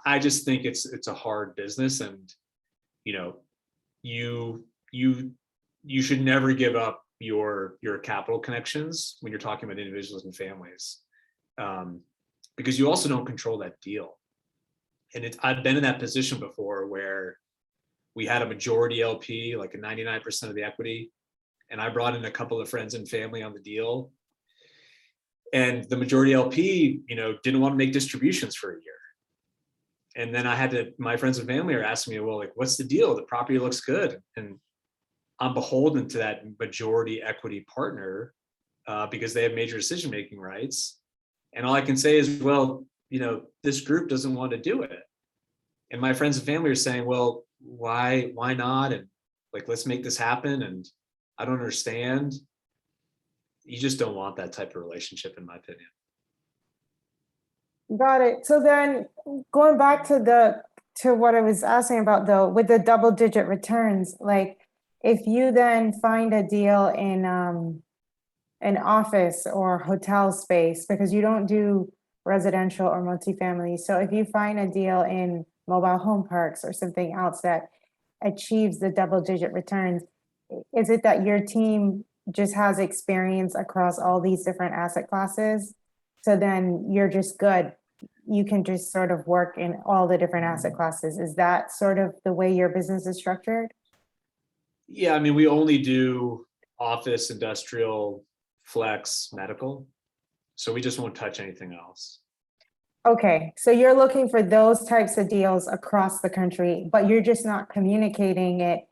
I just think it's a hard business, and you should never give up your capital connections when you're talking about individuals and families, because you also don't control that deal. And I've been in that position before where we had a majority LP, like a 99% of the equity, and I brought in a couple of friends and family on the deal, and the majority LP, didn't want to make distributions for a year. And then my friends and family are asking me, well, like, what's the deal? The property looks good. And I'm beholden to that majority equity partner because they have major decision-making rights. And all I can say is, well, this group doesn't want to do it. And my friends and family are saying, well, why not? And like, let's make this happen. And I don't understand. You just don't want that type of relationship, in my opinion. Got it. So then going back to what I was asking about though, with the double-digit returns, like if you then find a deal in an office or hotel space, because you don't do residential or multifamily. So if you find a deal in mobile home parks or something else that achieves the double-digit returns, is it that your team just has experience across all these different asset classes? So then you're just good. You can just sort of work in all the different asset classes. Is that sort of the way your business is structured? Yeah, I mean, we only do office, industrial, flex, medical. So we just won't touch anything else. Okay, so you're looking for those types of deals across the country, but you're just not communicating it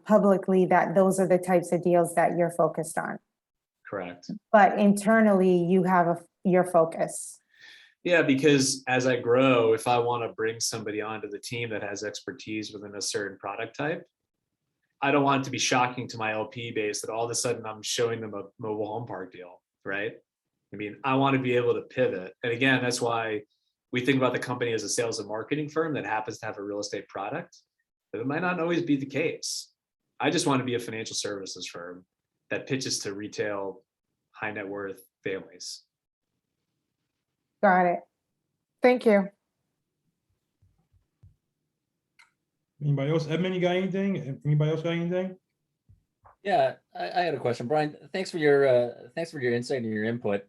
publicly that those are the types of deals that you're focused on. Correct. But internally, you have your focus. Yeah, because as I grow, if I want to bring somebody onto the team that has expertise within a certain product type, I don't want it to be shocking to my LP base that all of a sudden I'm showing them a mobile home park deal, right? I mean, I want to be able to pivot. And again, that's why we think about the company as a sales and marketing firm that happens to have a real estate product, but it might not always be the case. I just want to be a financial services firm that pitches to retail, high net worth families. Got it. Thank you. Anybody else? Edmund, you got anything? Anybody else got anything? Yeah, I had a question, Brian. Thanks for your insight and your input.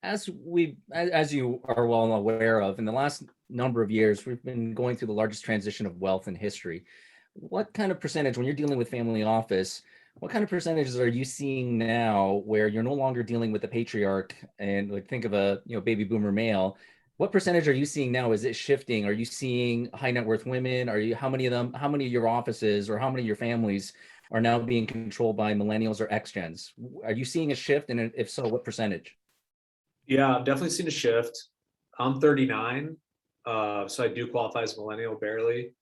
As you are well aware of, in the last number of years, we've been going through the largest transition of wealth in history. What kind of percentage, when you're dealing with family office, what kind of percentages are you seeing now where you're no longer dealing with the patriarch and like think of a baby boomer male? What percentage are you seeing now? Is it shifting? Are you seeing high net worth women? How many of them, how many of your offices or how many of your families are now being controlled by millennials or X-gens? Are you seeing a shift? And if so, what percentage? Yeah, I've definitely seen a shift. I'm 39, so I do qualify as millennial barely.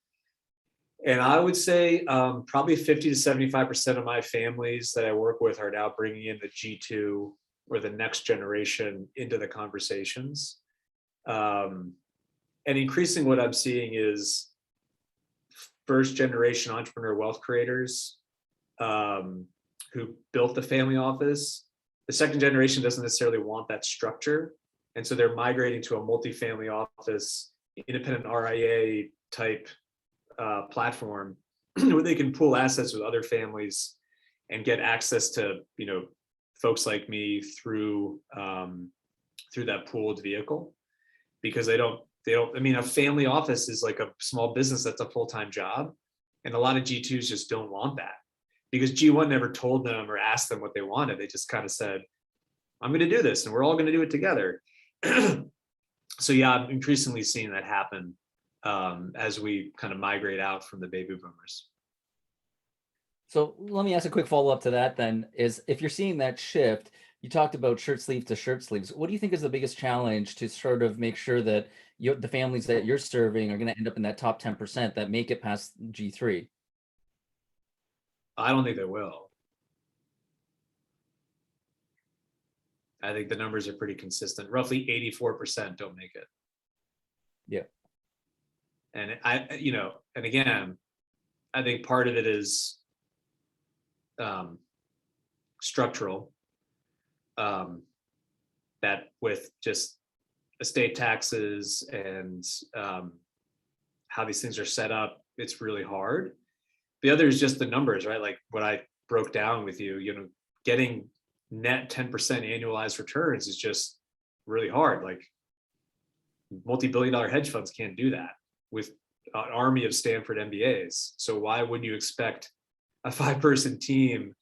And I would say probably 50 to 75% of my families that I work with are now bringing in the G2 or the next generation into the conversations. And increasing what I'm seeing is first generation entrepreneur wealth creators who built the family office. The second generation doesn't necessarily want that structure. And so they're migrating to a multifamily office, independent RIA type platform where they can pool assets with other families and get access to, folks like me through that pooled vehicle, because they don't, I mean, a family office is like a small business that's a full-time job. And a lot of G2s just don't want that because G1 never told them or asked them what they wanted. They just kind of said, I'm going to do this and we're all going to do it together. So yeah, I'm increasingly seeing that happen as we kind of migrate out from the baby boomers. So let me ask a quick follow-up to that then, is if you're seeing that shift, you talked about shirt sleeve to shirt sleeves. What do you think is the biggest challenge to sort of make sure that the families that you're serving are going to end up in that top 10% that make it past G3? I don't think they will. I think the numbers are pretty consistent. Roughly 84% don't make it. Yeah. And and again, I think part of it is structural, that with just estate taxes and how these things are set up, it's really hard. The other is just the numbers, right? Like what I broke down with you, getting net 10% annualized returns is just really hard. Like multi-billion-dollar hedge funds can't do that with an army of Stanford MBAs. So why would you expect a 5-person team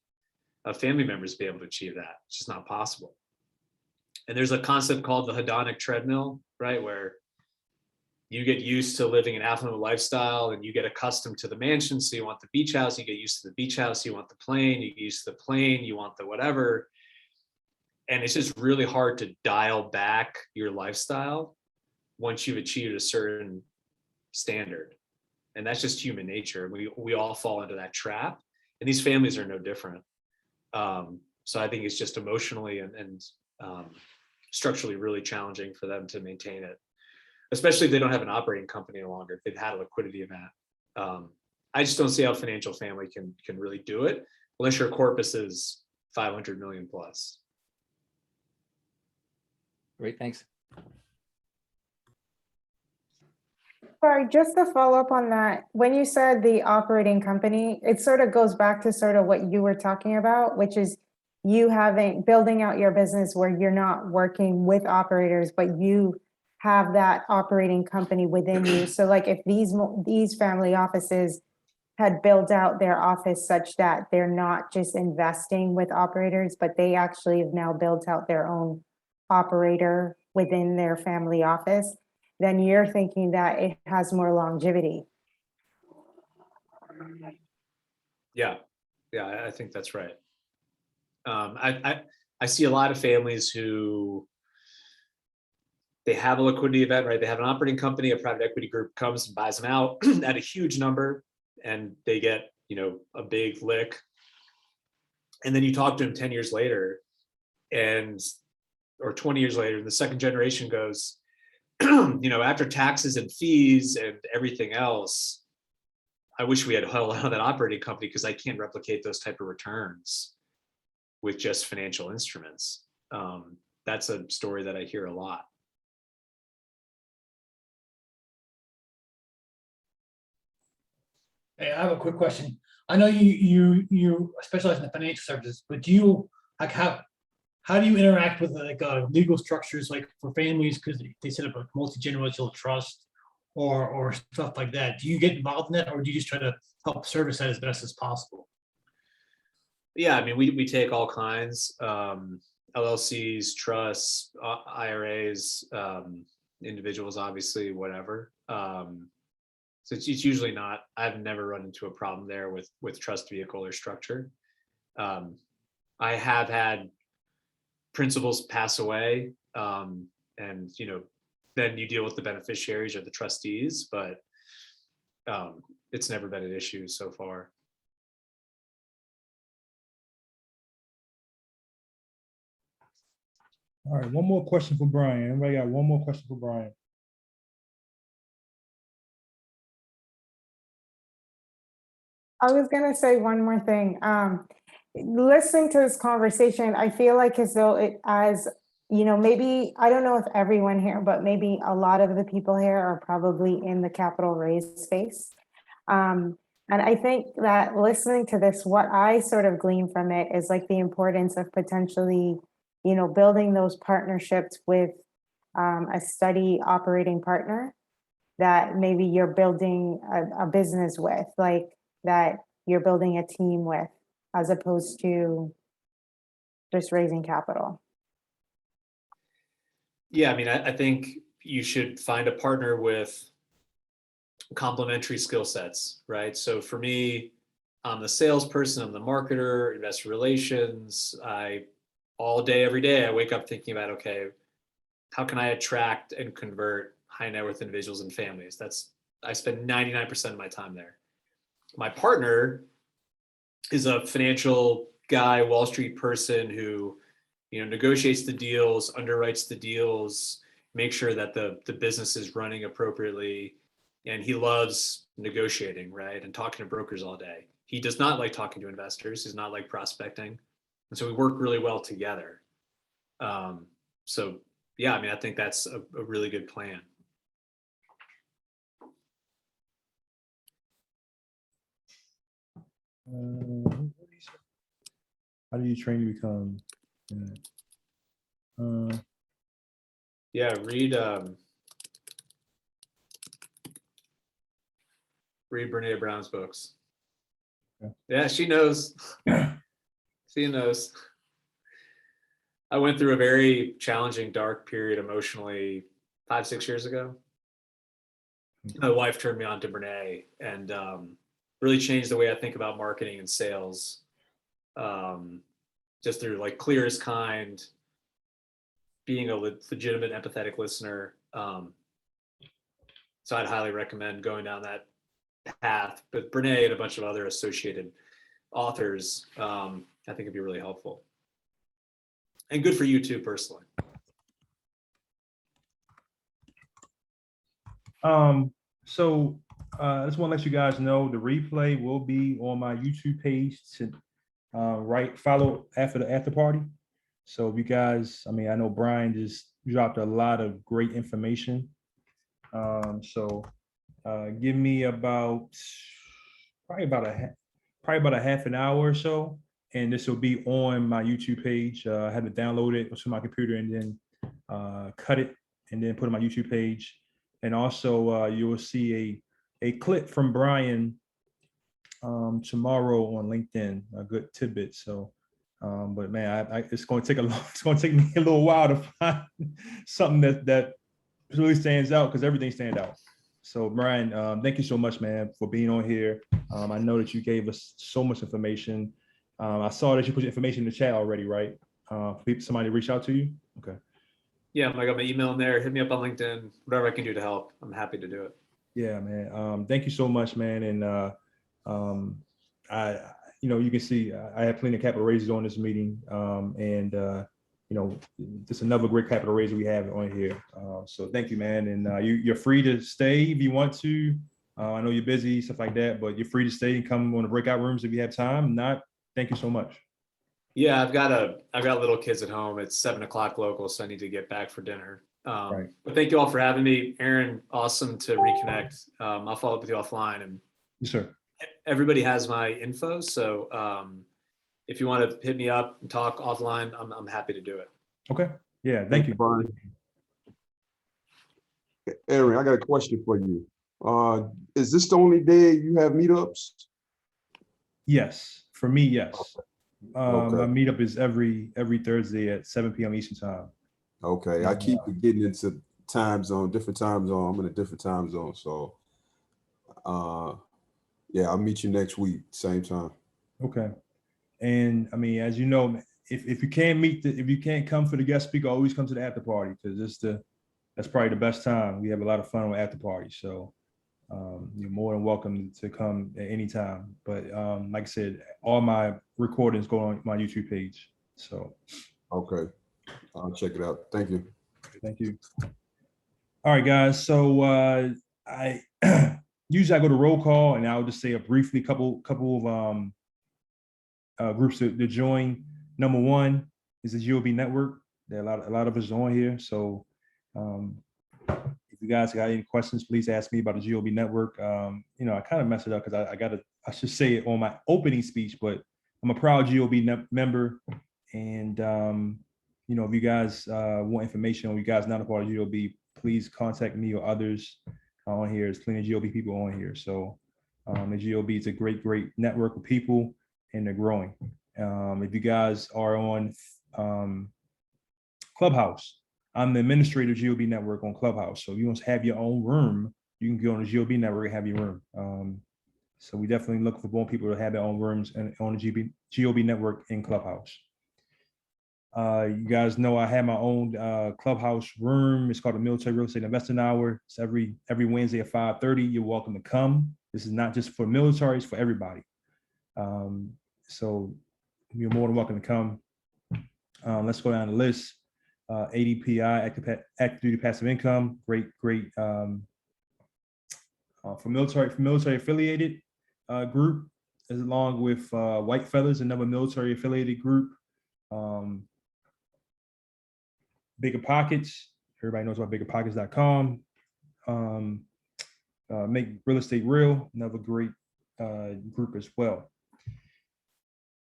of family members to be able to achieve that? It's just not possible. And there's a concept called the Hedonic Treadmill, right? Where you get used to living an affluent lifestyle and you get accustomed to the mansion. So you want the beach house, you get used to the beach house, you want the plane, you get used to the plane, you want the whatever. And it's just really hard to dial back your lifestyle once you've achieved a certain standard. And that's just human nature. We all fall into that trap. And these families are no different. So I think it's just emotionally and structurally really challenging for them to maintain it, especially if they don't have an operating company any longer, if they've had a liquidity event. I just don't see how a financial family can really do it unless your corpus is 500 million plus. Great, thanks. Sorry, just to follow up on that, when you said the operating company, it sort of goes back to sort of what you were talking about, which is you building out your business where you're not working with operators, but you have that operating company within you. So like if these family offices had built out their office such that they're not just investing with operators, but they actually have now built out their own operator within their family office, then you're thinking that it has more longevity. Yeah, I think that's right. I see a lot of families who they have a liquidity event, right? They have an operating company, a private equity group comes and buys them out at a huge number, and they get a big lick. And then you talk to them 10 years later, or 20 years later, and the second generation goes, after taxes and fees and everything else, I wish we had held on that operating company because I can't replicate those type of returns with just financial instruments. That's a story that I hear a lot. Hey, I have a quick question. I know you specialize in the financial services, but do you like how do you interact with like legal structures like for families because they set up a multi-generational trust or stuff like that? Do you get involved in that, or do you just try to help service that as best as possible? Yeah, I mean, we take all kinds, LLCs, trusts, IRAs, individuals, obviously, whatever. So it's usually not, I've never run into a problem there with trust vehicle or structure. I have had principals pass away, and then you deal with the beneficiaries or the trustees, but it's never been an issue so far. All right, one more question for Brian. Everybody got one more question for Brian? I was gonna say one more thing. Listening to this conversation, I feel like as though maybe, I don't know if everyone here, but maybe a lot of the people here are probably in the capital raise space. And I think that listening to this, what I sort of glean from it is like the importance of potentially, building those partnerships with a steady operating partner that maybe you're building a business with, like that you're building a team with, as opposed to just raising capital. Yeah, I mean, I think you should find a partner with complementary skill sets, right? So for me, I'm the salesperson, I'm the marketer, investor relations. All day, every day, I wake up thinking about, okay, how can I attract and convert high net worth individuals and families? I spend 99% of my time there. My partner is a financial guy, Wall Street person who, negotiates the deals, underwrites the deals, make sure that the business is running appropriately. And he loves negotiating, right? And talking to brokers all day. He does not like talking to investors. He's not like prospecting. And so we work really well together. So yeah, I mean, I think that's a really good plan. How do you train to become? Yeah, read Brene Brown's books. Okay. Yeah, she knows. She knows. I went through a very challenging, dark period emotionally 5-6 years ago. My wife turned me on to Brene and really changed the way I think about marketing and sales. Just through like clear as kind, being a legitimate, empathetic listener. So I'd highly recommend going down that path. But Brene and a bunch of other associated authors, I think it'd be really helpful. And good for you too, personally. So I just want to let you guys know the replay will be on my YouTube page to follow after the after party. So if you guys, I mean, I know Brian just dropped a lot of great information. So give me probably about a half an hour or so, and this will be on my YouTube page. I had to download it to my computer and then cut it and then put it on my YouTube page. And also you will see a clip from Brian tomorrow on LinkedIn, a good tidbit. So, but man, it's going to take me a little while to find something that really stands out, because everything stands out. So Brian, thank you so much, man, for being on here. I know that you gave us so much information. I saw that you put your information in the chat already, right? Somebody reach out to you? Okay. Yeah, I got my email in there. Hit me up on LinkedIn. Whatever I can do to help, I'm happy to do it. Yeah, man. Thank you so much, man. And you can see I have plenty of capital raises on this meeting, and just another great capital raise we have on here. So thank you, man. And you're free to stay if you want to. I know you're busy, stuff like that, but you're free to stay and come on the breakout rooms if you have time. If not, thank you so much. Yeah, I've got little kids at home. It's 7:00 local, so I need to get back for dinner. Right. But thank you all for having me. Aaron, awesome to reconnect. I'll follow up with you offline. And yes, sir. Everybody has my info, so if you want to hit me up and talk offline, I'm happy to do it. Okay. Yeah, thank you. Brian. Aaron, I got a question for you. Is this the only day you have meetups? Yes, for me, yes. My Okay. meetup is every Thursday at 7 p.m. Eastern time. Okay. I keep getting into different time zone. I'm in a different time zone. So yeah, I'll meet you next week, same time. Okay. And I mean, as you know, if you can't if you can't come for the guest speaker, always come to the after party, because that's probably the best time. We have a lot of fun with after parties. So you're more than welcome to come at any time. But like I said, all my recordings go on my YouTube page. So Okay. I'll check it out. Thank you. thank you. All right, guys. So I usually I go to roll call, and I'll just say a briefly couple of groups to join. Number one is the GOB network. There are a lot of us on here. So if you guys got any questions, please ask me about the GOB network. You know, I kind of messed it up because I should say it on my opening speech, but I'm a proud GOB member. And you know, if you guys want information, or you guys not a part of GOB, please contact me or others on here. There's plenty of GOB people on here. So the GOB is a great network of people, and they're growing. If you guys are on Clubhouse, I'm the administrator of GOB network on Clubhouse. So if you want to have your own room, you can go on the GOB network and have your room. So we definitely look for more people to have their own rooms and on the GOB network in Clubhouse. You guys know I have my own Clubhouse room. It's called the Military Real Estate Investing Hour. It's every Wednesday at 5:30. You're welcome to come. This is not just for military, it's for everybody. So you're more than welcome to come. Let's go down the list. ADPI, active duty passive income, great for military affiliated group, along with White Feathers, another military affiliated group. Bigger Pockets, everybody knows about biggerpockets.com. Make Real Estate Real, another great group as well.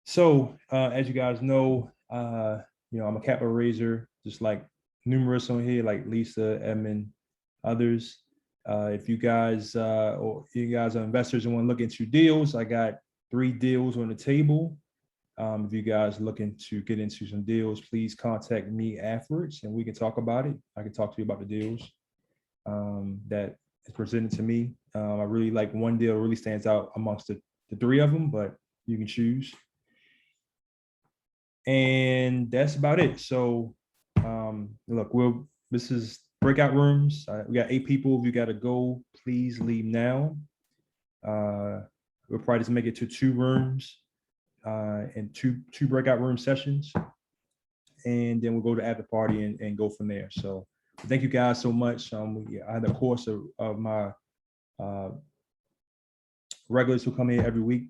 So as you guys know, you know, I'm a capital raiser, just like numerous on here, like Lisa, Edmund, others. If you guys are investors and want to look into deals, I got 3 deals on the table. If you guys are looking to get into some deals, please contact me afterwards and we can talk about it. I can talk to you about the deals that is presented to me. I really like one deal really stands out amongst the 3 of them, but you can choose. And that's about it. So look, this is breakout rooms. We got 8 people. If you got to go, please leave now. We'll probably just make it to 2 rooms and two breakout room sessions. And then we'll go to after party and go from there. So thank you guys so much. I had a course of my regulars who come here every week.